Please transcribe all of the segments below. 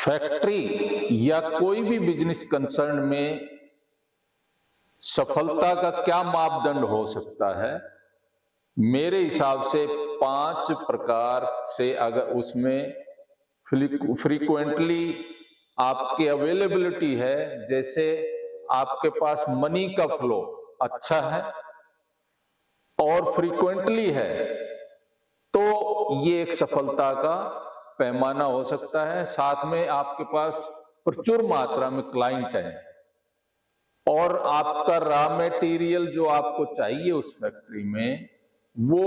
Factory या कोई भी बिजनेस कंसर्न में सफलता का क्या मापदंड हो सकता है? मेरे हिसाब से 5 प्रकार से अगर उसमें फ्रीक्वेंटली आपकी अवेलेबिलिटी है, जैसे आपके पास मनी का फ्लो अच्छा है और फ्रीक्वेंटली है, तो ये एक सफलता का पैमाना हो सकता है। साथ में आपके पास प्रचुर मात्रा में क्लाइंट है और आपका रॉ मटेरियल जो आपको चाहिए उस फैक्ट्री में वो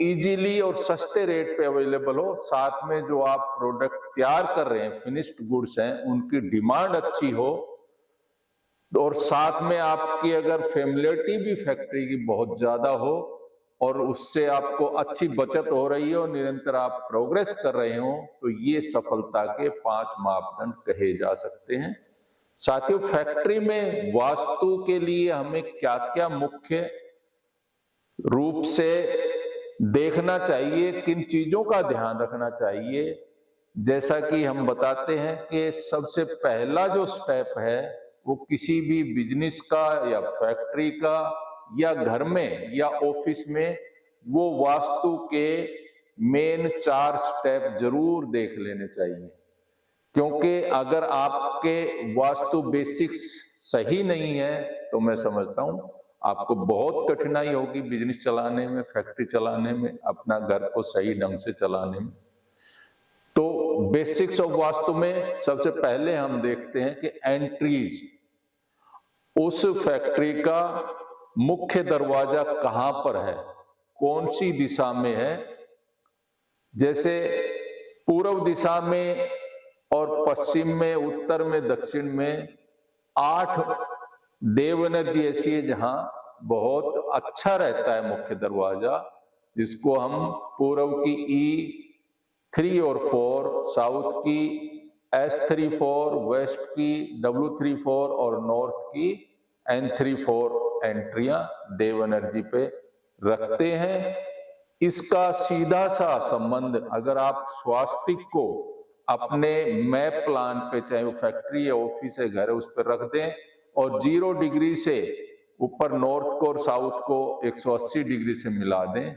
इजीली और सस्ते रेट पे अवेलेबल हो। साथ में जो आप प्रोडक्ट तैयार कर रहे हैं, फिनिश्ड गुड्स हैं, उनकी डिमांड अच्छी हो और साथ में आपकी अगर फैमिलिटी भी फैक्ट्री की बहुत ज्यादा हो और उससे आपको अच्छी बचत हो रही है और निरंतर आप प्रोग्रेस कर रहे हो, तो ये सफलता के 5 मापदंड कहे जा सकते हैं। साथियों, फैक्ट्री में वास्तु के लिए हमें क्या क्या मुख्य रूप से देखना चाहिए, किन चीजों का ध्यान रखना चाहिए? जैसा कि हम बताते हैं कि सबसे पहला जो स्टेप है वो किसी भी बिजनेस का या फैक्ट्री का या घर में या ऑफिस में, वो वास्तु के मेन 4 स्टेप जरूर देख लेने चाहिए। क्योंकि अगर आपके वास्तु बेसिक्स सही नहीं है तो मैं समझता हूं आपको बहुत कठिनाई होगी बिजनेस चलाने में, फैक्ट्री चलाने में, अपना घर को सही ढंग से चलाने में। तो बेसिक्स ऑफ वास्तु में सबसे पहले हम देखते हैं कि एंट्रीज, उस फैक्ट्री का मुख्य दरवाजा कहां पर है, कौन सी दिशा में है। जैसे पूर्व दिशा में और पश्चिम में, उत्तर में, दक्षिण में 8 देव एनर्जी ऐसी है जहां बहुत अच्छा रहता है मुख्य दरवाजा, जिसको हम पूर्व की E3 और 4, साउथ की S3-4, वेस्ट की W3-4 और नॉर्थ की N3-4 एंट्रियां देव एनर्जी पे रखते हैं। इसका सीधा सा संबंध अगर आप स्वास्तिक को अपने मैप प्लान पे, चाहे वो फैक्ट्री है, ऑफिस है, घर है, उस पर रख दें और 0 डिग्री से ऊपर नॉर्थ को और साउथ को 180 डिग्री से मिला दें,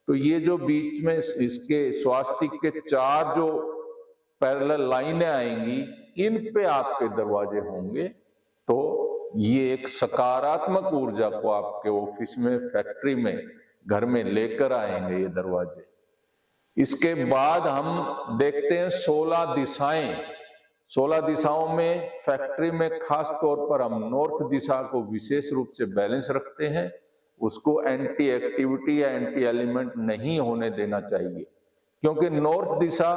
तो ये जो बीच में इसके स्वास्तिक के 4 जो पैरेलल लाइनें आएंगी, इन पे आपके दरवाजे होंगे, तो ये एक सकारात्मक ऊर्जा को आपके ऑफिस में, फैक्ट्री में, घर में लेकर आएंगे ये दरवाजे। इसके बाद हम देखते हैं 16 दिशाएं। 16 दिशाओं में फैक्ट्री में खास तौर पर हम नॉर्थ दिशा को विशेष रूप से बैलेंस रखते हैं। उसको एंटी एक्टिविटी या एंटी एलिमेंट नहीं होने देना चाहिए, क्योंकि नॉर्थ दिशा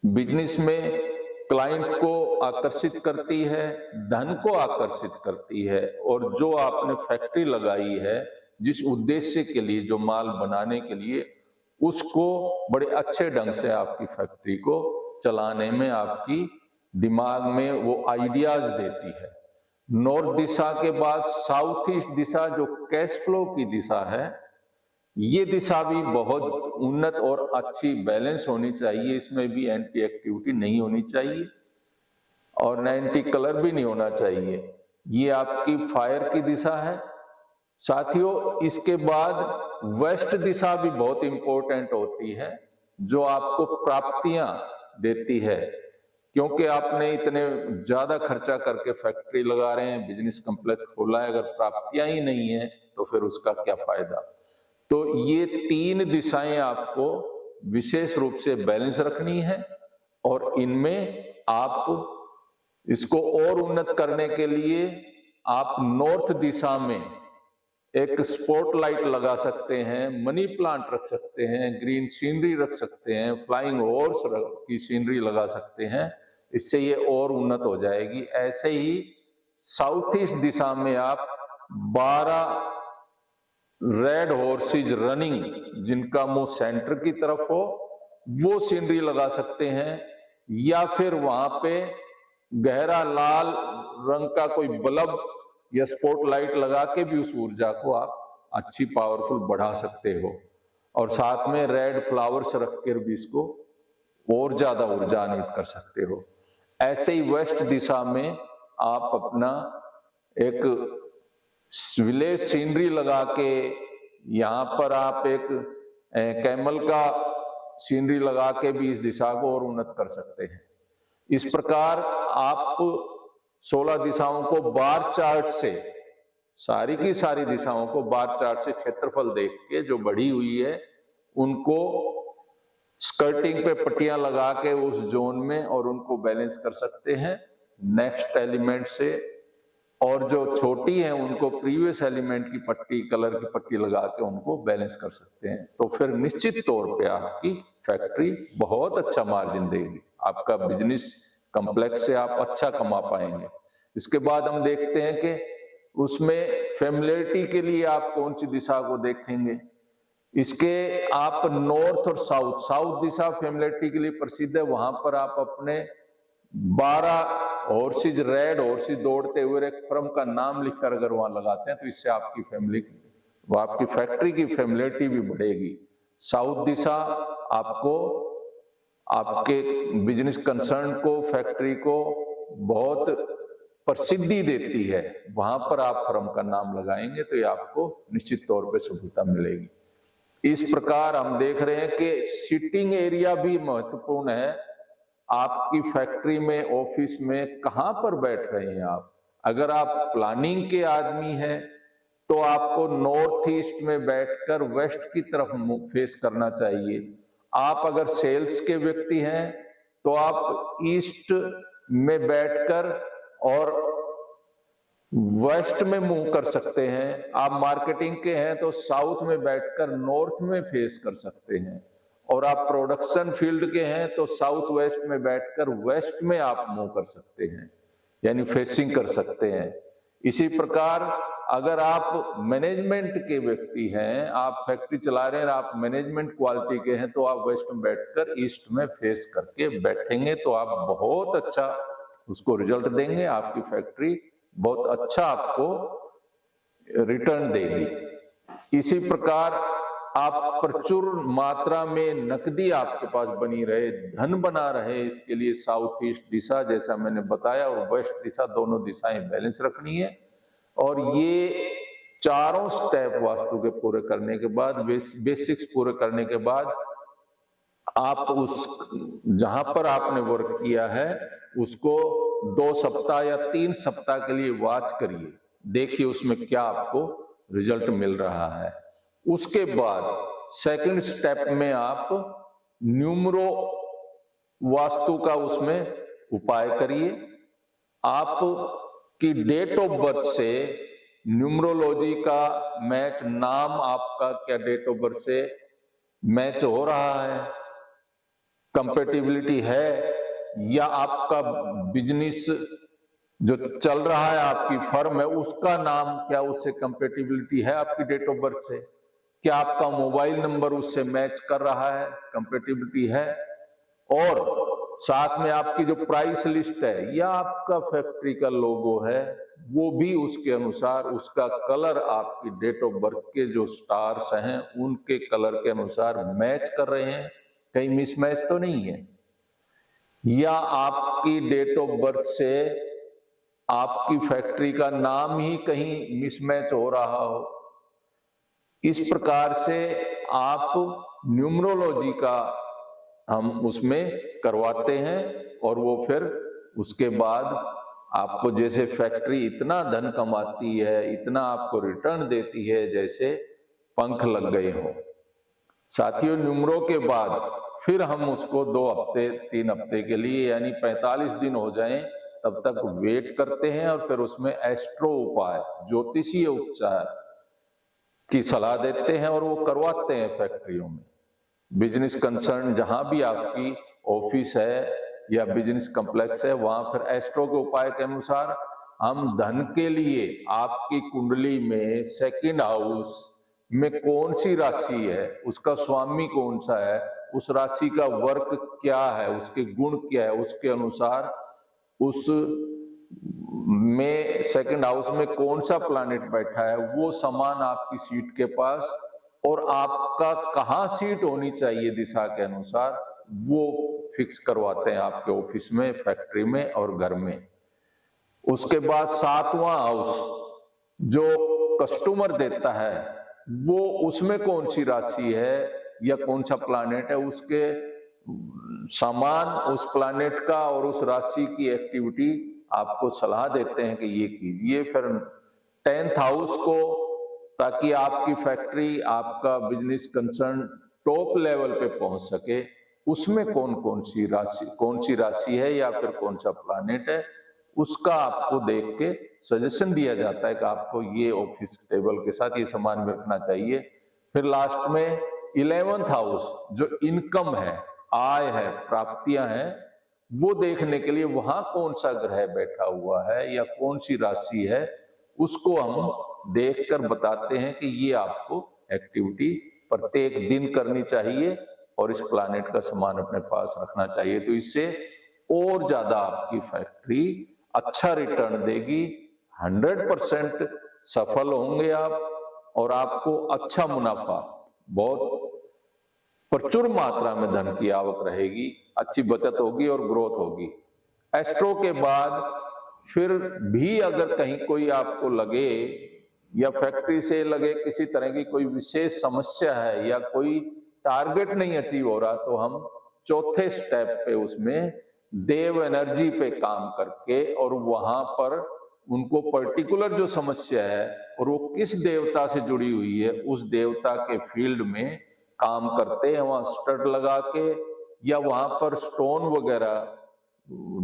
बिजनेस में क्लाइंट को आकर्षित करती है, धन को आकर्षित करती है, और जो आपने फैक्ट्री लगाई है जिस उद्देश्य के लिए, जो माल बनाने के लिए, उसको बड़े अच्छे ढंग से आपकी फैक्ट्री को चलाने में आपकी दिमाग में वो आइडियाज देती है। नॉर्थ दिशा के बाद साउथ ईस्ट दिशा जो कैश फ्लो की दिशा है, ये दिशा भी बहुत उन्नत और अच्छी बैलेंस होनी चाहिए। इसमें भी एंटी एक्टिविटी नहीं होनी चाहिए और एंटी कलर भी नहीं होना चाहिए। ये आपकी फायर की दिशा है। साथियों, इसके बाद वेस्ट दिशा भी बहुत इंपॉर्टेंट होती है, जो आपको प्राप्तियां देती है, क्योंकि आपने इतने ज्यादा खर्चा करके फैक्ट्री लगा रहे हैं, बिजनेस कॉम्प्लेक्स खोला है, अगर प्राप्तियां ही नहीं है तो फिर उसका क्या फायदा। तो ये 3 दिशाएं आपको विशेष रूप से बैलेंस रखनी है और इनमें आप इसको और उन्नत करने के लिए आप नॉर्थ दिशा में एक स्पॉटलाइट लगा सकते हैं, मनी प्लांट रख सकते हैं, ग्रीन सीनरी रख सकते हैं, फ्लाइंग हॉर्स की सीनरी लगा सकते हैं। इससे ये और उन्नत हो जाएगी। ऐसे ही साउथ ईस्ट दिशा में आप 12 रेड हॉर्सेज रनिंग, जिनका मुंह सेंटर की तरफ हो, वो सीनरी लगा सकते हैं, या फिर वहां पे गहरा लाल रंग का कोई बल्ब या स्पॉटलाइट लगा के भी उस ऊर्जा को आप अच्छी पावरफुल बढ़ा सकते हो। और साथ में रेड फ्लावर्स रख कर भी इसको और ज्यादा ऊर्जान्वित कर सकते हो। ऐसे ही वेस्ट दिशा में आप अपना एक विलेज सीनरी लगा के, यहाँ पर आप एक कैमल का सीनरी लगा के भी इस दिशा को और उन्नत कर सकते हैं। इस प्रकार आप 16 दिशाओं को बार चार्ट से, सारी की सारी दिशाओं को बार चार्ट से क्षेत्रफल देख के जो बढ़ी हुई है उनको स्कर्टिंग पे पट्टियां लगा के उस जोन में और उनको बैलेंस कर सकते हैं नेक्स्ट एलिमेंट से, और जो छोटी है उनको प्रीवियस एलिमेंट की पट्टी, कलर की पट्टी लगा के उनको बैलेंस कर सकते हैं। तो फिर निश्चित तौर पे आपकी फैक्ट्री बहुत अच्छा मार्जिन देगी, आपका बिजनेस कॉम्प्लेक्स से आप अच्छा कमा पाएंगे। इसके बाद हम देखते हैं कि उसमें फैमिलियरिटी के लिए आप कौन सी दिशा को देखेंगे। इसके आप नॉर्थ और साउथ, साउथ दिशा फैमिलियरिटी के लिए प्रसिद्ध है, वहां पर आप अपने 12 हॉर्सेज, रेड हॉर्सेज दौड़ते हुए एक फर्म का नाम लिखकर अगर वहां लगाते हैं तो इससे आपकी फैमिली, आपकी फैक्ट्री की फैमिलियरिटी भी बढ़ेगी। साउथ दिशा आपको आपके बिजनेस कंसर्न को, फैक्ट्री को बहुत प्रसिद्धि देती है, वहां पर आप फर्म का नाम लगाएंगे तो ये आपको निश्चित तौर पे सफलता मिलेगी। इस प्रकार हम देख रहे हैं कि सिटिंग एरिया भी महत्वपूर्ण है। आपकी फैक्ट्री में, ऑफिस में कहां पर बैठ रहे हैं आप। अगर आप प्लानिंग के आदमी हैं तो आपको नॉर्थ ईस्ट में बैठकर वेस्ट की तरफ फेस करना चाहिए। आप अगर सेल्स के व्यक्ति हैं तो आप ईस्ट में बैठकर और वेस्ट में मूव कर सकते हैं। आप मार्केटिंग के हैं तो साउथ में बैठकर नॉर्थ में फेस कर सकते हैं, और आप प्रोडक्शन फील्ड के हैं तो साउथ वेस्ट में बैठकर वेस्ट में आप मूव कर सकते हैं, यानी फेसिंग कर सकते हैं। इसी प्रकार अगर आप मैनेजमेंट के व्यक्ति हैं, आप फैक्ट्री चला रहे हैं, आप मैनेजमेंट क्वालिटी के हैं तो आप वेस्ट में बैठकर ईस्ट में फेस करके बैठेंगे तो आप बहुत अच्छा उसको रिजल्ट देंगे, आपकी फैक्ट्री बहुत अच्छा आपको रिटर्न देगी। इसी प्रकार आप प्रचुर मात्रा में नकदी आपके पास बनी रहे, धन बना रहे, इसके लिए साउथ ईस्ट दिशा जैसा मैंने बताया और वेस्ट दिशा, दोनों दिशाएं बैलेंस रखनी है। और ये चारों स्टेप वास्तु के पूरे करने के बाद, बेसिक्स पूरे करने के बाद आप उस जहां पर आपने वर्क किया है उसको 2 सप्ताह या 3 सप्ताह के लिए वॉच करिए, देखिए उसमें क्या आपको रिजल्ट मिल रहा है। उसके बाद सेकंड स्टेप में आप न्यूमरो वास्तु का उसमें उपाय करिए। आपकी डेट ऑफ बर्थ से न्यूमरोलॉजी का मैच, नाम आपका क्या डेट ऑफ बर्थ से मैच हो रहा है, कंपेटिबिलिटी है, या आपका बिजनेस जो चल रहा है, आपकी फर्म है, उसका नाम क्या उससे कंपेटिबिलिटी है आपकी डेट ऑफ बर्थ से, क्या आपका मोबाइल नंबर उससे मैच कर रहा है, कंपेटिबिलिटी है, और साथ में आपकी जो प्राइस लिस्ट है या आपका फैक्ट्री का लोगो है वो भी उसके अनुसार, उसका कलर आपकी डेट ऑफ बर्थ के जो स्टार्स हैं उनके कलर के अनुसार मैच कर रहे हैं, कहीं मिसमैच तो नहीं है, या आपकी डेट ऑफ बर्थ से आपकी फैक्ट्री का नाम ही कहीं मिसमैच हो रहा हो। इस प्रकार से आप न्यूमरोलॉजी का हम उसमें करवाते हैं, और वो फिर उसके बाद आपको, जैसे फैक्ट्री इतना धन कमाती है, इतना आपको रिटर्न देती है जैसे पंख लग गए हो। साथियों, न्यूमरो के बाद फिर हम उसको 2 हफ्ते 3 हफ्ते के लिए, यानी 45 दिन हो जाएं तब तक वेट करते हैं, और फिर उसमें एस्ट्रो उपाय, ज्योतिषीय उपचार की सलाह देते हैं और वो करवाते हैं फैक्ट्रियों में। बिजनेस कंसर्न जहां भी आपकी ऑफिस है या बिजनेस कॉम्प्लेक्स है, वहां फिर एस्ट्रो के उपाय के अनुसार हम धन के लिए आपकी कुंडली में सेकंड हाउस में कौन सी राशि है, उसका स्वामी कौन सा है, उस राशि का वर्क क्या है, उसके गुण क्या है, उसके अनुसार उस में सेकंड हाउस में कौन सा प्लैनेट बैठा है, वो समान आपकी सीट के पास, और आपका कहाँ सीट होनी चाहिए दिशा के अनुसार, वो फिक्स करवाते हैं आपके ऑफिस में, फैक्ट्री में और घर में। उसके बाद 7वां हाउस जो कस्टमर देता है, वो उसमें कौन सी राशि है या कौन सा प्लैनेट है, उसके सामान उस प्लैनेट का और उस राशि की एक्टिविटी आपको सलाह देते हैं कि ये कीजिए। फिर 10th हाउस को, ताकि आपकी फैक्ट्री, आपका बिजनेस कंसर्न टॉप लेवल पे पहुंच सके, उसमें कौन सी राशि है या फिर कौन सा प्लैनेट है, उसका आपको देख के सजेशन दिया जाता है कि आपको ये ऑफिस टेबल के साथ ये सामान रखना चाहिए। फिर लास्ट में 11th हाउस जो इनकम है, आय है, प्राप्तियां हैं, वो देखने के लिए वहां कौन सा ग्रह बैठा हुआ है या कौन सी राशि है, उसको हम देखकर बताते हैं कि ये आपको एक्टिविटी प्रत्येक दिन करनी चाहिए और इस प्लैनेट का सामान अपने पास रखना चाहिए। तो इससे और ज्यादा आपकी फैक्ट्री अच्छा रिटर्न देगी, 100% सफल होंगे आप और आपको अच्छा मुनाफा, बहुत प्रचुर मात्रा में धन की आवक रहेगी, अच्छी बचत होगी और ग्रोथ होगी। एस्ट्रो के बाद फिर भी अगर कहीं कोई आपको लगे या फैक्ट्री से लगे किसी तरह की कोई विशेष समस्या है या कोई टारगेट नहीं अचीव हो रहा, तो हम चौथे स्टेप पे उसमें देव एनर्जी पे काम करके और वहां पर उनको पर्टिकुलर जो समस्या है और वो किस देवता से जुड़ी हुई है, उस देवता के फील्ड में काम करते हैं, वहां स्टड लगा के या वहां पर स्टोन वगैरह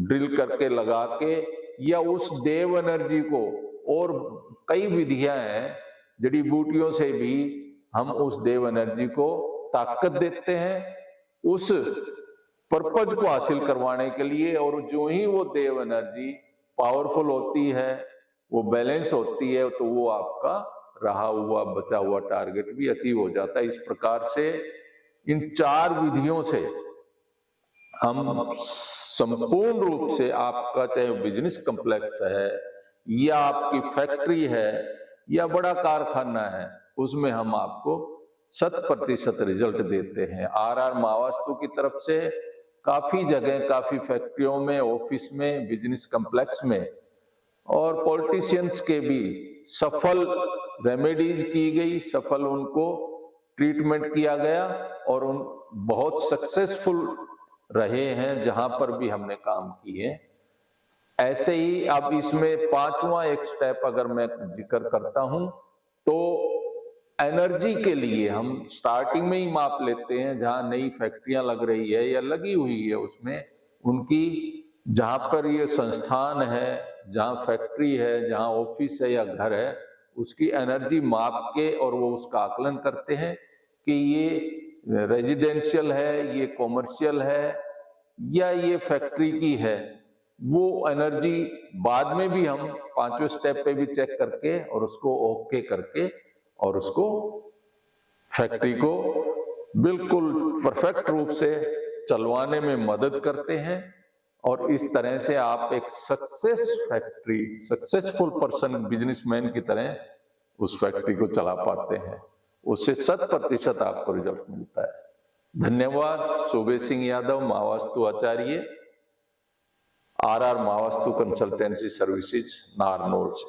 ड्रिल करके लगा के, या उस देव एनर्जी को, और कई विधियां हैं, जड़ी बूटियों से भी हम उस देव एनर्जी को ताकत देते हैं उस पर्पज को हासिल करवाने के लिए। और जो ही वो देव एनर्जी पावरफुल होती है, वो बैलेंस होती है, तो वो आपका रहा हुआ बचा हुआ टारगेट भी अचीव हो जाता है। इस प्रकार से इन 4 विधियों से हम संपूर्ण रूप से आपका चाहे बिजनेस कॉम्प्लेक्स है या आपकी फैक्ट्री है या बड़ा कारखाना है, उसमें हम आपको 100% रिजल्ट देते हैं। RR महावास्तु की तरफ से काफी जगह, काफी फैक्ट्रियों में, ऑफिस में, बिजनेस कॉम्प्लेक्स में और पॉलिटिशियंस के भी सफल रेमेडीज की गई, सफल उनको ट्रीटमेंट किया गया और उन बहुत सक्सेसफुल रहे हैं जहां पर भी हमने काम किए। ऐसे ही अब इसमें 5वां एक स्टेप अगर मैं जिक्र करता हूं, तो एनर्जी के लिए हम स्टार्टिंग में ही माप लेते हैं, जहां नई फैक्ट्रियां लग रही है या लगी हुई है उसमें उनकी, जहां पर ये संस्थान है, जहां फैक्ट्री है, जहां ऑफिस है या घर है, उसकी एनर्जी माप के और वो उसका आकलन करते हैं कि ये रेजिडेंशियल है, ये कॉमर्शियल है या ये फैक्ट्री की है। वो एनर्जी बाद में भी हम 5वें स्टेप पे भी चेक करके और उसको ओके करके और उसको फैक्ट्री को बिल्कुल परफेक्ट रूप से चलवाने में मदद करते हैं। और इस तरह से आप एक सक्सेसफुल पर्सन, बिजनेसमैन की तरह उस फैक्ट्री को चला पाते हैं। उससे 100% आपको रिजल्ट मिलता है। धन्यवाद। सूबे सिंह यादव, महावास्तु आचार्य, RR Mahavastu consultancy services, Narnaul से।